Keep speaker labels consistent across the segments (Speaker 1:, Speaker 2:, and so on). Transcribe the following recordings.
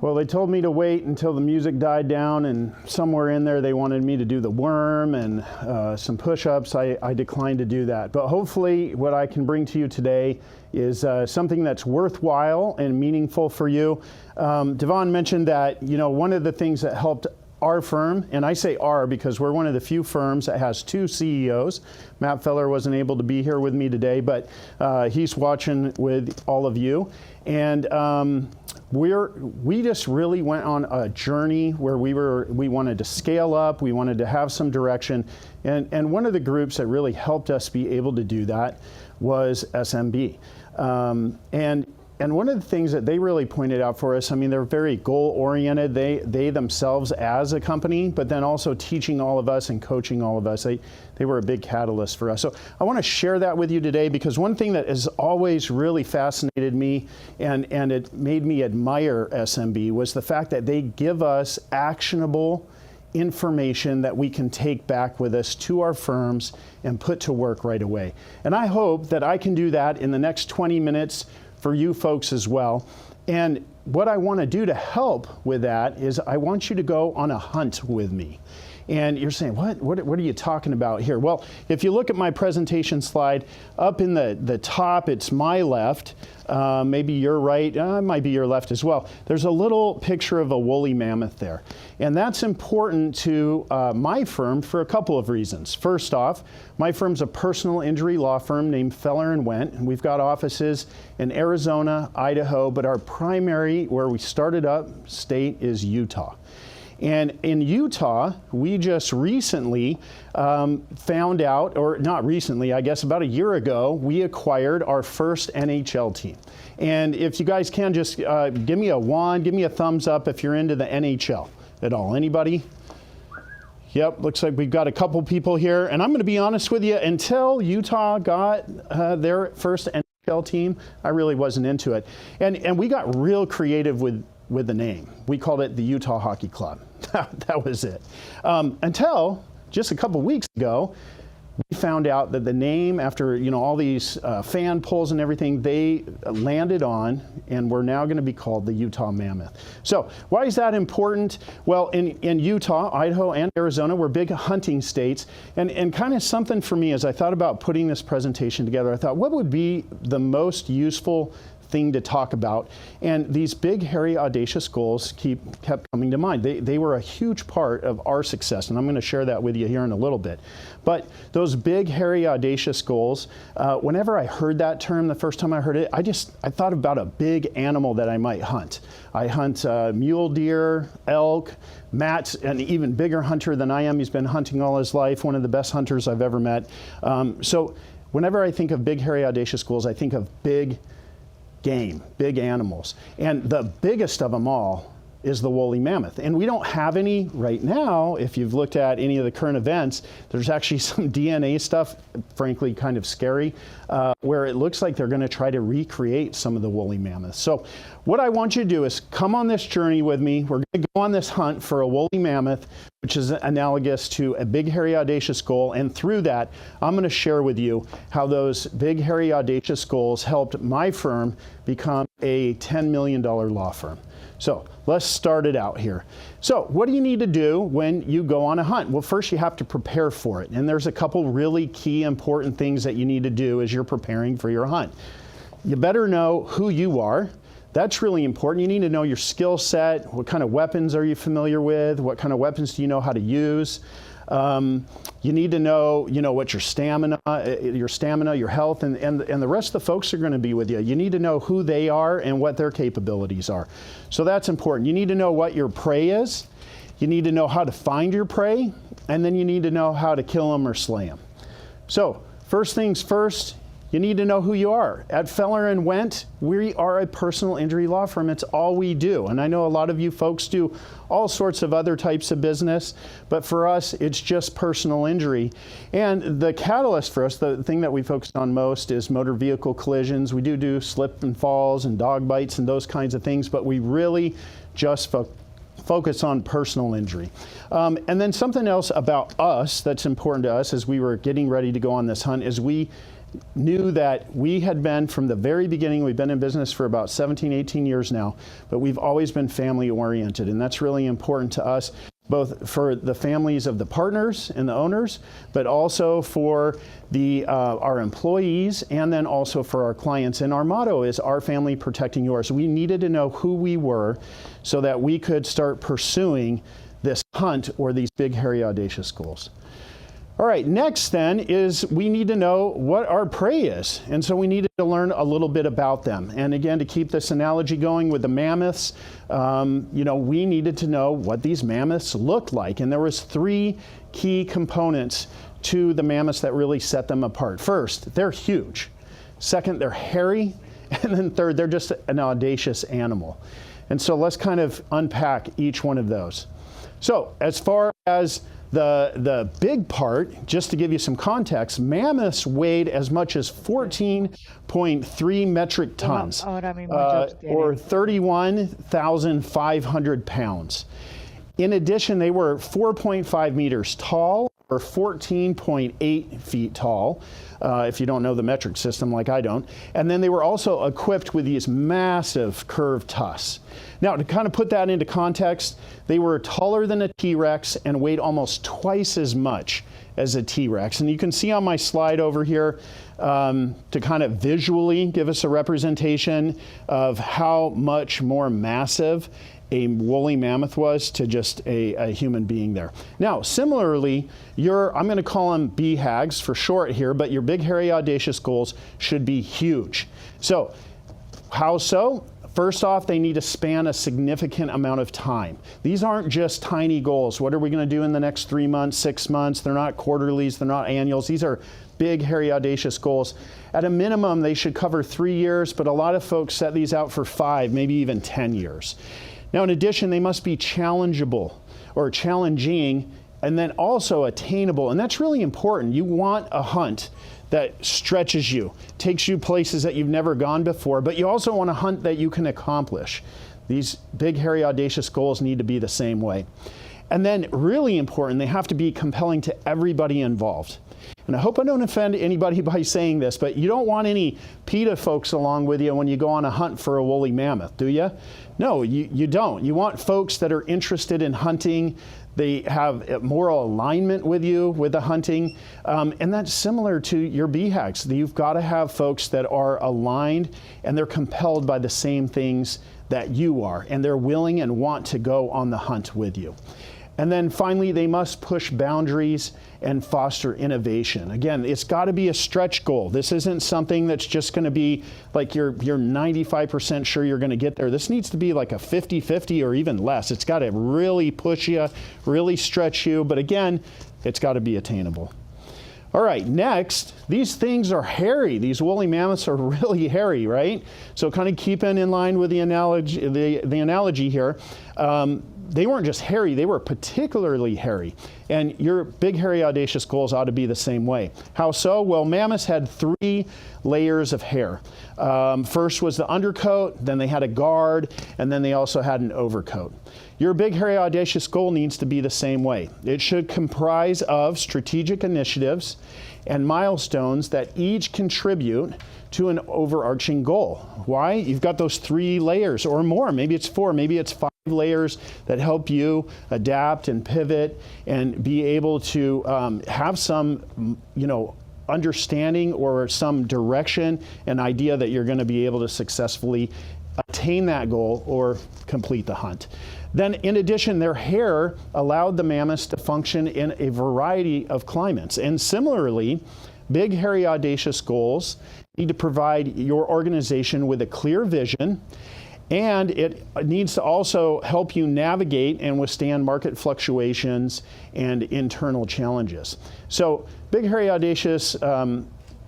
Speaker 1: Well, they told me to wait until the music died down, and somewhere in there they wanted me to do the worm and some push-ups. I declined to do that. But hopefully what I can bring to you today is something that's worthwhile and meaningful for you. Devon mentioned that, you know, one of the things that helped our firm, and I say our because we're one of the few firms that has two CEOs. Matt Feller wasn't able to be here with me today, but he's watching with all of you. And we just really went on a journey where we wanted to scale up, we wanted to have some direction, and one of the groups that really helped us be able to do that was SMB. And one of the things that they really pointed out for us, I mean, they're very goal-oriented, they themselves as a company, but then also teaching all of us and coaching all of us. They were a big catalyst for us. So I want to share that with you today, because one thing that has always really fascinated me and it made me admire SMB was the fact that they give us actionable information that we can take back with us to our firms and put to work right away. And I hope that I can do that in the next 20 minutes for you folks as well. And what I want to do to help with that is I want you to go on a hunt with me. And you're saying, what are you talking about here? Well, if you look at my presentation slide, up in the top, it's my left, maybe your right, it might be your left as well. There's a little picture of a woolly mammoth there. And that's important to my firm for a couple of reasons. First off, my firm's a personal injury law firm named Feller Wendt, and we've got offices in Arizona, Idaho, but our primary, where we started up, state is Utah. And in Utah, we just recently found out, or not recently, I guess about a year ago, we acquired our first NHL team. And if you guys can, just give me a thumbs up if you're into the NHL at all. Anybody? Yep, looks like we've got a couple people here. And I'm going to be honest with you, until Utah got their first NHL team, I really wasn't into it. And we got real creative with the name. We called it the Utah Hockey Club. That was it. Until just a couple weeks ago, we found out that the name, after all these fan polls and everything, they landed on, and we're now going to be called the Utah Mammoth. So why is that important? Well, in Utah, Idaho, and Arizona, we're big hunting states, and kind of something for me as I thought about putting this presentation together, I thought, what would be the most useful thing to talk about? And these big, hairy, audacious goals kept coming to mind. They were a huge part of our success, and I'm going to share that with you here in a little bit. But those big, hairy, audacious goals, whenever I heard that term the first time I heard it, I thought about a big animal that I might hunt. I hunt mule deer, elk. Matt's an even bigger hunter than I am. He's been hunting all his life, one of the best hunters I've ever met. So whenever I think of big, hairy, audacious goals, I think of big game, big animals. And the biggest of them all is the woolly mammoth. And we don't have any right now. If you've looked at any of the current events, there's actually some DNA stuff, frankly kind of scary, where it looks like they're going to try to recreate some of the woolly mammoths. So what I want you to do is come on this journey with me. We're going to go on this hunt for a woolly mammoth, which is analogous to a big, hairy, audacious goal. And through that, I'm going to share with you how those big, hairy, audacious goals helped my firm become a $10 million law firm. So let's start it out here. So what do you need to do when you go on a hunt? Well, first you have to prepare for it. And there's a couple really key important things that you need to do as you're preparing for your hunt. You better know who you are. That's really important. You need to know your skill set. What kind of weapons are you familiar with? What kind of weapons do you know how to use? You need to know, what your stamina, your health, and the rest of the folks are going to be with you. You need to know who they are and what their capabilities are. So that's important. You need to know what your prey is. You need to know how to find your prey, and then you need to know how to kill them or slay them. So first things first, you need to know who you are. At Feller Wendt, we are a personal injury law firm. It's all we do. And I know a lot of you folks do all sorts of other types of business, but for us, it's just personal injury. And the catalyst for us, the thing that we focus on most, is motor vehicle collisions. We do slip and falls and dog bites and those kinds of things, but we really just focus on personal injury. And then something else about us that's important to us as we were getting ready to go on this hunt is we knew that we had been, from the very beginning, we've been in business for about 17, 18 years now, but we've always been family oriented, and that's really important to us, both for the families of the partners and the owners, but also for our employees, and then also for our clients. And our motto is our family protecting yours. We needed to know who we were so that we could start pursuing this hunt or these big, hairy, audacious goals. All right, next then is we need to know what our prey is. And so we needed to learn a little bit about them. And again, to keep this analogy going with the mammoths, we needed to know what these mammoths looked like. And there was 3 key components to the mammoths that really set them apart. First, they're huge. Second, they're hairy. And then third, they're just an audacious animal. And so let's kind of unpack each one of those. So as far as the big part, just to give you some context, mammoths weighed as much as 14.3 metric tons, or 31,500 pounds. In addition, they were 4.5 meters tall, or 14.8 feet tall, if you don't know the metric system like I don't. And then they were also equipped with these massive curved tusks. Now, to kind of put that into context, they were taller than a T-Rex and weighed almost twice as much as a T-Rex. And you can see on my slide over here, to kind of visually give us a representation of how much more massive a woolly mammoth was to just a human being there. Now, similarly, I'm going to call them BHAGs for short here, but your big, hairy, audacious goals should be huge. So, how so? First off, they need to span a significant amount of time. These aren't just tiny goals. What are we going to do in the next 3 months, 6 months? They're not quarterlies, they're not annuals. These are big, hairy, audacious goals. At a minimum, they should cover 3 years, but a lot of folks set these out for 5, maybe even 10 years. Now, in addition, they must be challengeable or challenging, and then also attainable. And that's really important. You want a hunt that stretches you, takes you places that you've never gone before, but you also want a hunt that you can accomplish. These big, hairy, audacious goals need to be the same way. And then, really important, they have to be compelling to everybody involved. And I hope I don't offend anybody by saying this, but you don't want any PETA folks along with you when you go on a hunt for a woolly mammoth, do you? No, you don't. You want folks that are interested in hunting. They have moral alignment with you with the hunting. And that's similar to your BHAGs. You've got to have folks that are aligned and they're compelled by the same things that you are, and they're willing and want to go on the hunt with you. And then finally, they must push boundaries and foster innovation. Again, it's got to be a stretch goal. This isn't something that's just going to be like you're 95% sure you're going to get there. This needs to be like a 50-50 or even less. It's got to really push you, really stretch you. But again, it's got to be attainable. All right, next, these things are hairy. These woolly mammoths are really hairy, right? So kind of keeping in line with the analogy here, they weren't just hairy, they were particularly hairy. And your big, hairy, audacious goals ought to be the same way. How so? Well, mammoths had 3 layers of hair. First was the undercoat, then they had a guard, and then they also had an overcoat. Your big, hairy, audacious goal needs to be the same way. It should comprise of strategic initiatives and milestones that each contribute to an overarching goal. Why? You've got those 3 layers or more. Maybe it's 4, maybe it's 5 layers that help you adapt and pivot and be able to have some, understanding or some direction and idea that you're going to be able to successfully attain that goal or complete the hunt. Then, in addition, their hair allowed the mammoths to function in a variety of climates. And similarly, big, hairy, audacious goals need to provide your organization with a clear vision, and it needs to also help you navigate and withstand market fluctuations and internal challenges. So, big, hairy, audacious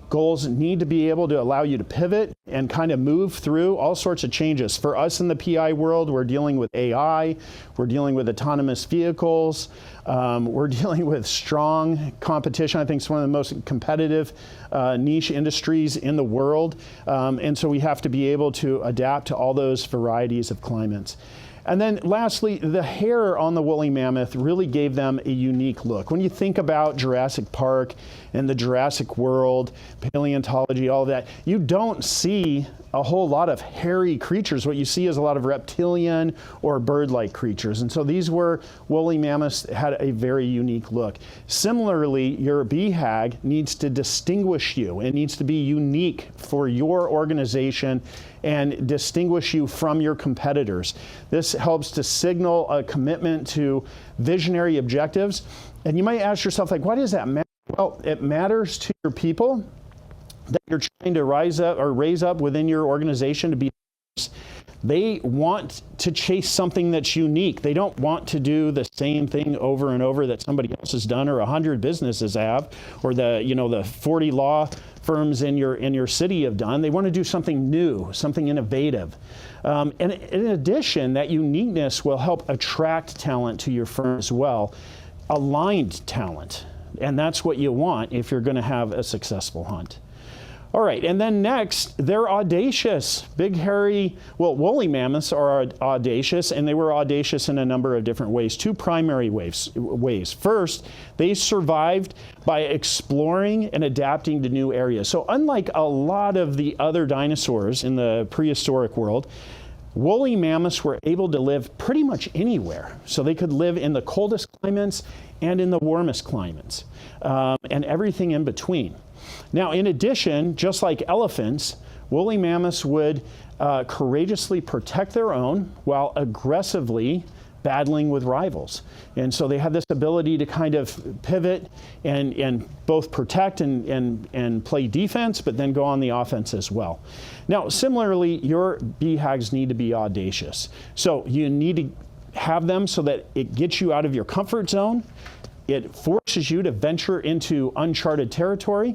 Speaker 1: goals need to be able to allow you to pivot and kind of move through all sorts of changes. For us in the PI world, we're dealing with AI, we're dealing with autonomous vehicles, we're dealing with strong competition. I think it's one of the most competitive niche industries in the world. And so we have to be able to adapt to all those varieties of climates. And then lastly, the hair on the woolly mammoth really gave them a unique look. When you think about Jurassic Park and the Jurassic World, paleontology, all of that, you don't see a whole lot of hairy creatures. What you see is a lot of reptilian or bird-like creatures. And so these were woolly mammoths that had a very unique look. Similarly, your BHAG needs to distinguish you. It needs to be unique for your organization and distinguish you from your competitors. This helps to signal a commitment to visionary objectives. And you might ask yourself, like, why does that matter? Well, it matters to your people that you're trying to rise up or raise up within your organization to be. They want to chase something that's unique. They don't want to do the same thing over and over that somebody else has done or 100 businesses have, or the 40 law firms in your city have done. They want to do something new, something innovative. And in addition, that uniqueness will help attract talent to your firm as well, aligned talent. And that's what you want if you're going to have a successful hunt. All right, and then next, they're audacious. Big, hairy, woolly mammoths are audacious, and they were audacious in a number of different ways. Two primary ways. First, they survived by exploring and adapting to new areas. So unlike a lot of the other dinosaurs in the prehistoric world, woolly mammoths were able to live pretty much anywhere. So they could live in the coldest climates and in the warmest climates, and everything in between. Now, in addition, just like elephants, woolly mammoths would courageously protect their own while aggressively battling with rivals. And so they have this ability to kind of pivot and both protect and play defense, but then go on the offense as well. Now, similarly, your BHAGs need to be audacious. So you need to have them so that it gets you out of your comfort zone. It forces you to venture into uncharted territory.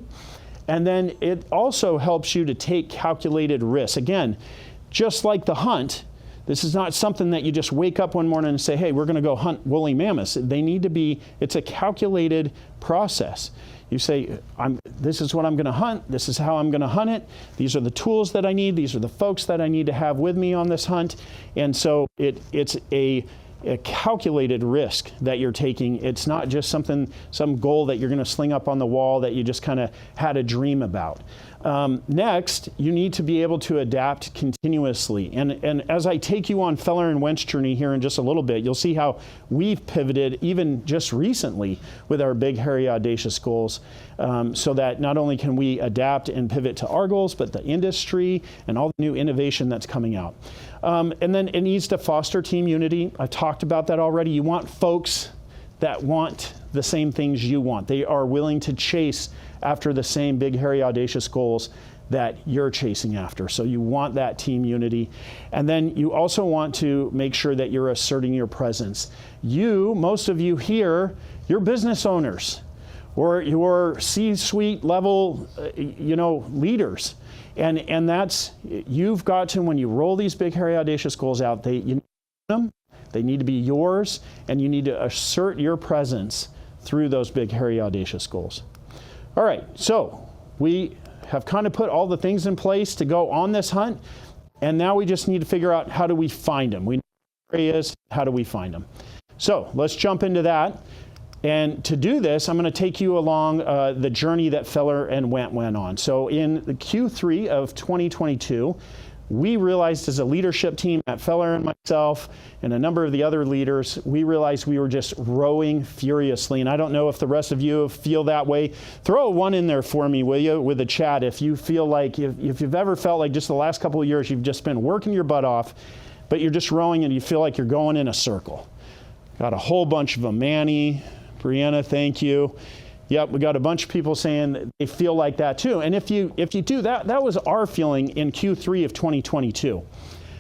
Speaker 1: And then it also helps you to take calculated risks. Again, just like the hunt, this is not something that you just wake up one morning and say, hey, we're going to go hunt woolly mammoths. They need to be, it's a calculated process. You say, this is what I'm going to hunt. This is how I'm going to hunt it. These are the tools that I need. These are the folks that I need to have with me on this hunt. And so it's a calculated risk that you're taking. It's not just some goal that you're going to sling up on the wall that you just kind of had a dream about. Next, you need to be able to adapt continuously. And as I take you on Feller and Wendt's journey here in just a little bit, you'll see how we've pivoted even just recently with our big, hairy, audacious goals, so that not only can we adapt and pivot to our goals, but the industry and all the new innovation that's coming out. And then it needs to foster team unity. I talked about that already. You want folks that want the same things you want. They are willing to chase after the same big, hairy, audacious goals that you're chasing after. So you want that team unity. And then you also want to make sure that you're asserting your presence. Most of you here, you're business owners or you're C-suite level, leaders. And that's, you've got to, when you roll these big, hairy, audacious goals out, you need them, they need to be yours, and you need to assert your presence through those big, hairy, audacious goals. All right, so we have kind of put all the things in place to go on this hunt, and now we just need to figure out how do we find them. We know where he is, how do we find them? So let's jump into that. And to do this, I'm going to take you along the journey that Feller and Wendt went on. So in the Q3 of 2022, we realized as a leadership team at Feller and myself and a number of the other leaders, we realized we were just rowing furiously. And I don't know if the rest of you feel that way. Throw a 1 in there for me, will you, with the chat, if you feel like, if you've ever felt like just the last couple of years you've just been working your butt off, but you're just rowing and you feel like you're going in a circle. Got a whole bunch of them. Manny, Brianna, thank you. Yep, we got a bunch of people saying that they feel like that too. And if you do, that was our feeling in Q3 of 2022.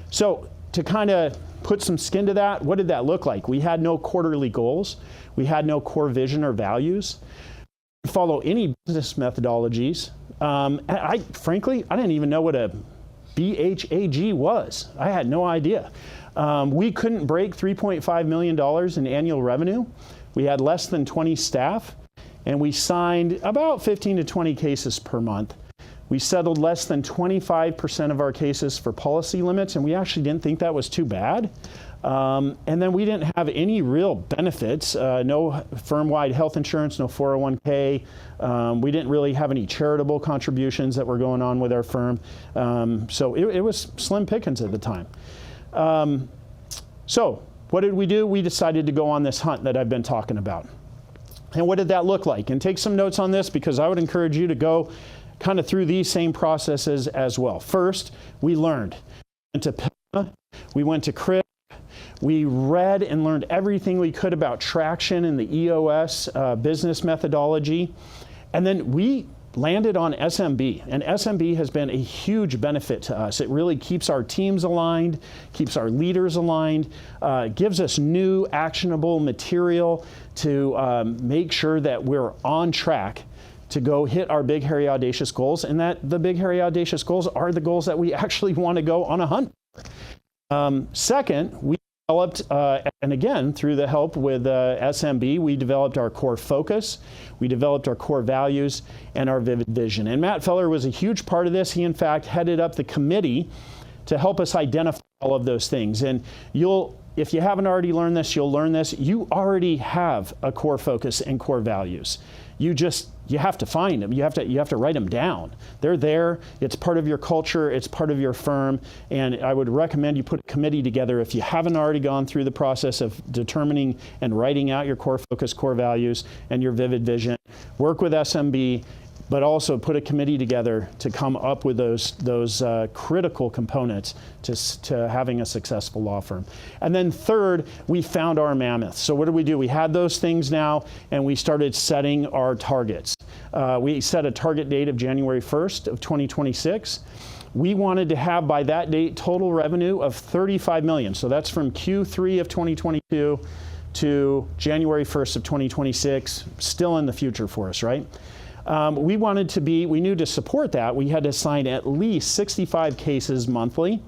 Speaker 1: So to kind of put some skin to that, what did that look like? We had no quarterly goals. We had no core vision or values. We didn't follow any business methodologies. Frankly, I didn't even know what a BHAG was. I had no idea. We couldn't break $3.5 million in annual revenue. We had less than 20 staff. And we signed about 15 to 20 cases per month. We settled less than 25% of our cases for policy limits, and we actually didn't think that was too bad. And then we didn't have any real benefits, no firm-wide health insurance, no 401k. We didn't really have any charitable contributions that were going on with our firm. So it was slim pickings at the time. So what did we do? We decided to go on this hunt that I've been talking about. And what did that look like? And take some notes on this, because I would encourage you to go kind of through these same processes as well. First, we learned. We went to PILMA, we went to CRIP, we read and learned everything we could about traction and the EOS business methodology. And then we landed on SMB, and SMB has been a huge benefit to us. It really keeps our teams aligned, keeps our leaders aligned, gives us new actionable material to make sure that we're on track to go hit our big, hairy, audacious goals, and that the big, hairy, audacious goals are the goals that we actually want to go on a hunt. Second, we developed, and again, through the help with SMB, we developed our core focus, we developed our core values, and our vivid vision. And Matt Feller was a huge part of this. He, in fact, headed up the committee to help us identify all of those things. And if you haven't already learned this, you'll learn this. You already have a core focus and core values. You have to find them. You have to write them down. They're there. It's part of your culture. It's part of your firm. And I would recommend you put a committee together if you haven't already gone through the process of determining and writing out your core focus, core values, and your vivid vision. Work with SMB, but also put a committee together to come up with those critical components to having a successful law firm. And then third, we found our mammoth. So what did we do? We had those things now, and we started setting our targets. We set a target date of January 1st of 2026. We wanted to have by that date total revenue of $35 million. So that's from Q3 of 2022 to January 1st of 2026, still in the future for us, right? We knew to support that, we had to sign at least 65 cases monthly,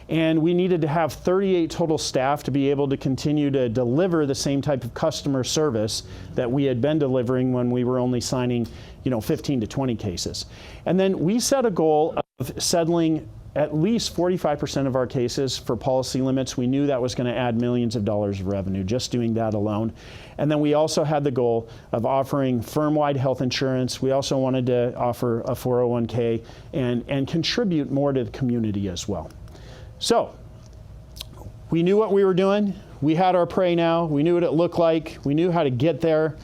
Speaker 1: and we needed to have 38 total staff to be able to continue to deliver the same type of customer service that we had been delivering when we were only signing, 15 to 20 cases. And then we set a goal of settling at least 45% of our cases for policy limits. We knew that was going to add millions of dollars of revenue, just doing that alone. And then we also had the goal of offering firm-wide health insurance. We also wanted to offer a 401k and contribute more to the community as well. So we knew what we were doing. We had our prey now. We knew what it looked like. We knew how to get there.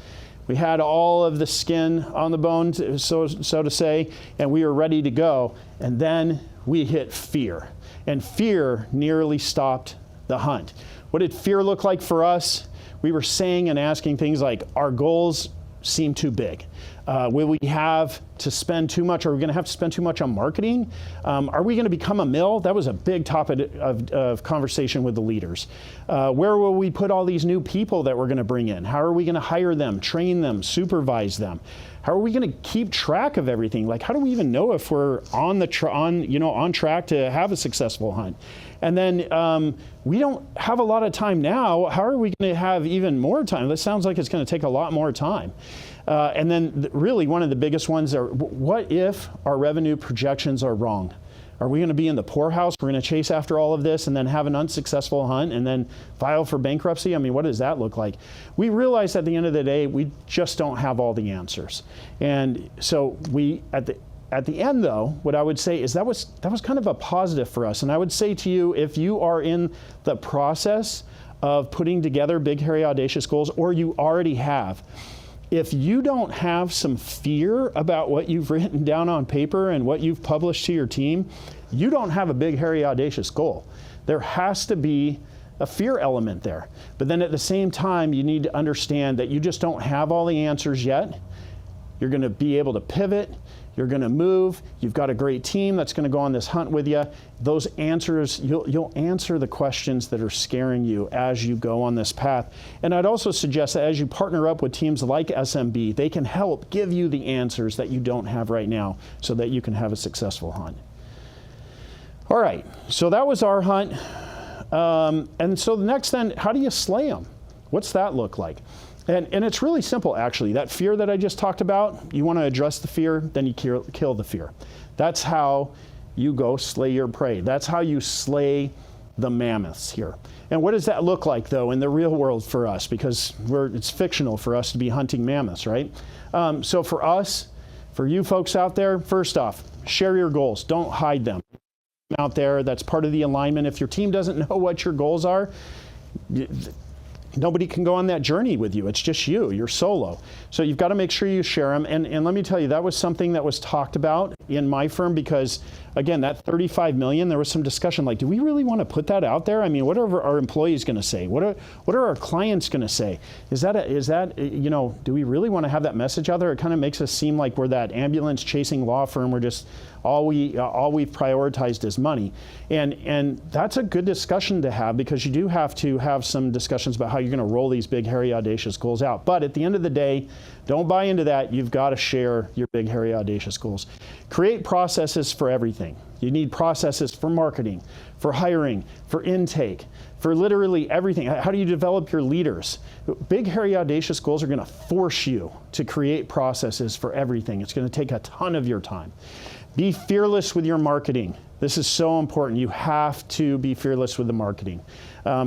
Speaker 1: We had all of the skin on the bone, so to say, and we were ready to go. And then we hit fear, and fear nearly stopped the hunt. What did fear look like for us? We were saying and asking things like, our goals seem too big. Will we have to spend too much? Are we going to have to spend too much on marketing? Are we going to become a mill? That was a big topic of conversation with the leaders. Where will we put all these new people that we're going to bring in? How are we going to hire them, train them, supervise them? How are we going to keep track of everything? Like, how do we even know if we're on track to have a successful hunt? And then we don't have a lot of time now. How are we going to have even more time? This sounds like it's going to take a lot more time. And then really one of the biggest ones are, what if our revenue projections are wrong? Are we going to be in the poorhouse? We're going to chase after all of this and then have an unsuccessful hunt and then file for bankruptcy? I mean, what does that look like? We realized at the end of the day, we just don't have all the answers. And so at the end though, what I would say is that was kind of a positive for us. And I would say to you, if you are in the process of putting together big, hairy, audacious goals, or you already have, if you don't have some fear about what you've written down on paper and what you've published to your team, you don't have a big, hairy, audacious goal. There has to be a fear element there. But then at the same time, you need to understand that you just don't have all the answers yet. You're going to be able to pivot. You're going to move. You've got a great team that's going to go on this hunt with you. Those answers, you'll answer the questions that are scaring you as you go on this path. And I'd also suggest that as you partner up with teams like SMB, they can help give you the answers that you don't have right now so that you can have a successful hunt. All right, so that was our hunt. And so the next then, how do you slay them? What's that look like? And it's really simple, actually. That fear that I just talked about, you want to address the fear, then you kill the fear. That's how you go slay your prey. That's how you slay the mammoths here. And what does that look like, though, in the real world for us? Because it's fictional for us to be hunting mammoths, right? So for us, for you folks out there, first off, share your goals. Don't hide them out there. That's part of the alignment. If your team doesn't know what your goals are, nobody can go on that journey with you. It's just you. You're solo. So you've got to make sure you share them. And let me tell you, that was something that was talked about in my firm because, again, that 35 million, there was some discussion like, do we really want to put that out there? I mean, what are our employees going to say? What are our clients going to say? Is that you know, do we really want to have that message out there? It kind of makes us seem like we're that ambulance chasing law firm. We're just all we've prioritized is money. And that's a good discussion to have because you do have to have some discussions about how you're going to roll these big, hairy, audacious goals out. But at the end of the day, don't buy into that. You've got to share your big, hairy, audacious goals. Create processes for everything. You need processes for marketing, for hiring, for intake, for literally everything. How do you develop your leaders? Big, hairy, audacious goals are going to force you to create processes for everything. It's going to take a ton of your time. Be fearless with your marketing. This is so important. You have to be fearless with the marketing.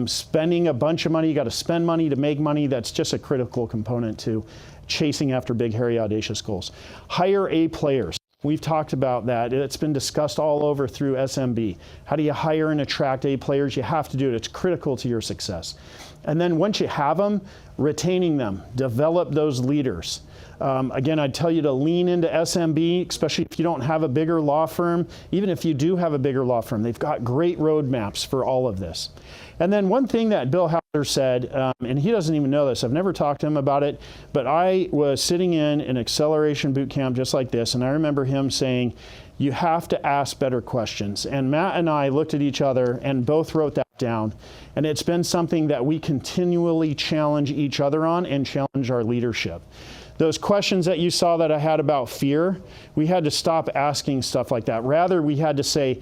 Speaker 1: Spending a bunch of money, you got to spend money to make money. That's just a critical component to chasing after big, hairy, audacious goals. Hire A players. We've talked about that. It's been discussed all over through SMB. How do you hire and attract A players? You have to do it. It's critical to your success. And then once you have them, retaining them, develop those leaders. Again, I'd tell you to lean into SMB, especially if you don't have a bigger law firm. Even if you do have a bigger law firm, they've got great roadmaps for all of this. And then one thing that Bill Hauser said, and he doesn't even know this, I've never talked to him about it, but I was sitting in an acceleration boot camp just like this, and I remember him saying, you have to ask better questions. And Matt and I looked at each other and both wrote that down. And it's been something that we continually challenge each other on and challenge our leadership. Those questions that you saw that I had about fear, we had to stop asking stuff like that. Rather, we had to say,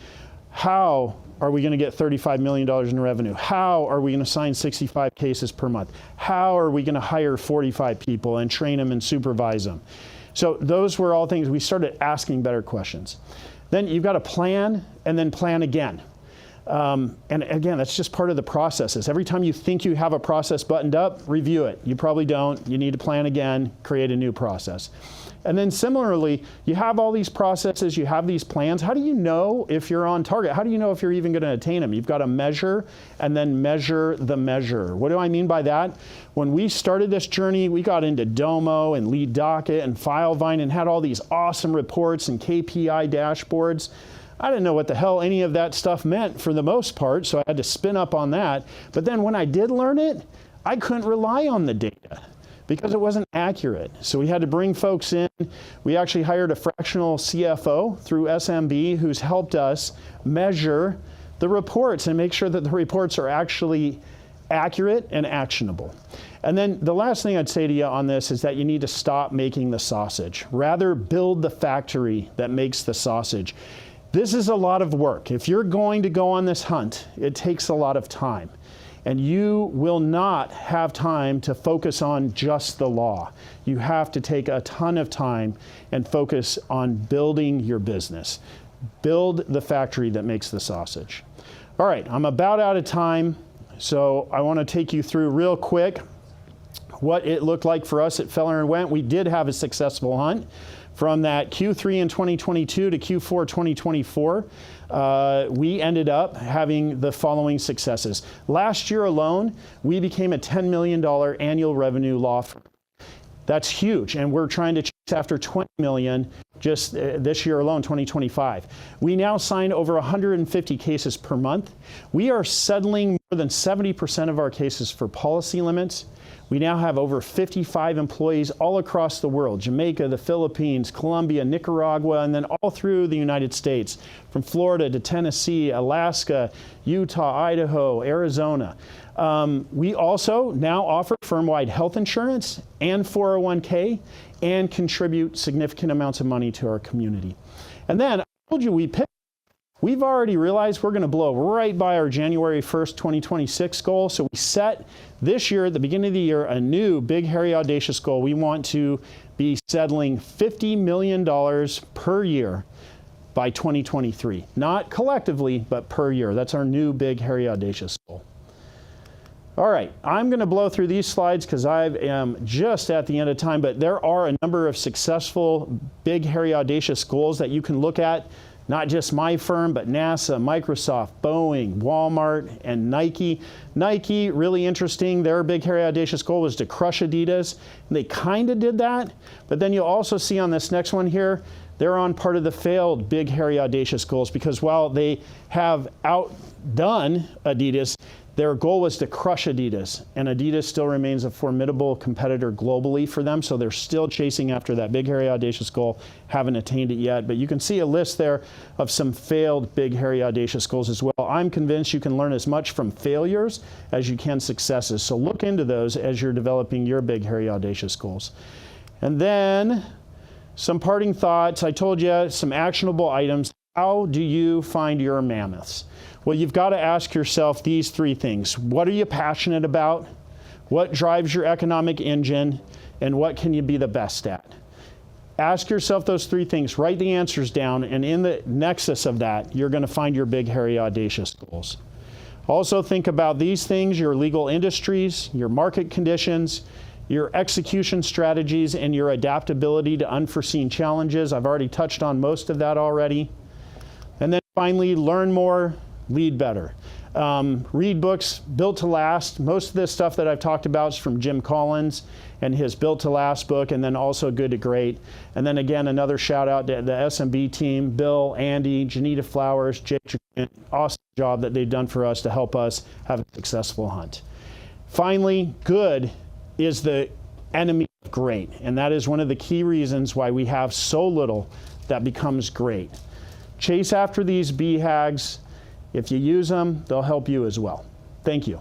Speaker 1: how are we going to get $35 million in revenue? How are we going to sign 65 cases per month? How are we going to hire 45 people and train them and supervise them? So those were all things we started asking better questions. Then you've got to plan and then plan again. And again, that's just part of the processes. Every time you think you have a process buttoned up, review it. You probably don't. You need to plan again, create a new process. And then similarly, you have all these processes, you have these plans. How do you know if you're on target? How do you know if you're even going to attain them? You've got to measure and then measure the measure. What do I mean by that? When we started this journey, we got into Domo and Lead Docket and FileVine and had all these awesome reports and KPI dashboards. I didn't know what the hell any of that stuff meant for the most part, so I had to spin up on that. But then when I did learn it, I couldn't rely on the data because it wasn't accurate. So we had to bring folks in. We actually hired a fractional CFO through SMB who's helped us measure the reports and make sure that the reports are actually accurate and actionable. And then the last thing I'd say to you on this is that you need to stop making the sausage. Rather, build the factory that makes the sausage. This is a lot of work. If you're going to go on this hunt, it takes a lot of time. And you will not have time to focus on just the law. You have to take a ton of time and focus on building your business. Build the factory that makes the sausage. All right, I'm about out of time, so I want to take you through real quick what it looked like for us at Feller Wendt. We did have a successful hunt. From that Q3 in 2022 to Q4 2024, we ended up having the following successes. Last year alone, we became a $10 million annual revenue law firm. That's huge, and we're trying to chase after 20 million just this year alone, 2025. We now sign over 150 cases per month. We are settling more than 70% of our cases for policy limits. We now have over 55 employees all across the world, Jamaica, the Philippines, Colombia, Nicaragua, and then all through the United States, from Florida to Tennessee, Alaska, Utah, Idaho, Arizona. We also now offer firm-wide health insurance and 401k and contribute significant amounts of money to our community. And then I told you we've already realized we're going to blow right by our January 1st, 2026 goal. So we set this year, at the beginning of the year, a new big, hairy, audacious goal. We want to be settling $50 million per year by 2023. Not collectively, but per year. That's our new big, hairy, audacious goal. All right, I'm going to blow through these slides because I am just at the end of time, but there are a number of successful big, hairy, audacious goals that you can look at. Not just my firm, but NASA, Microsoft, Boeing, Walmart, and Nike. Nike, really interesting. Their big, hairy, audacious goal was to crush Adidas. And they kind of did that. But then you'll also see on this next one here, they're on part of the failed big, hairy, audacious goals because while they have outdone Adidas, their goal was to crush Adidas, and Adidas still remains a formidable competitor globally for them, so they're still chasing after that big, hairy, audacious goal, haven't attained it yet. But you can see a list there of some failed big, hairy, audacious goals as well. I'm convinced you can learn as much from failures as you can successes, so look into those as you're developing your big, hairy, audacious goals. And then some parting thoughts. I told you some actionable items. How do you find your mammoths? Well, you've got to ask yourself these three things. What are you passionate about? What drives your economic engine? And what can you be the best at? Ask yourself those three things. Write the answers down. And in the nexus of that, you're going to find your big, hairy, audacious goals. Also think about these things: your legal industries, your market conditions, your execution strategies, and your adaptability to unforeseen challenges. I've already touched on most of that already. And then finally, learn more, lead better. Read books, Built to Last. Most of this stuff that I've talked about is from Jim Collins and his Built to Last book, and then also Good to Great. And then again, another shout out to the SMB team, Bill, Andy, Janita Flowers, Jake, awesome job that they've done for us to help us have a successful hunt. Finally, good is the enemy of great, and that is one of the key reasons why we have so little that becomes great. Chase after these BHAGs. If you use them, they'll help you as well. Thank you.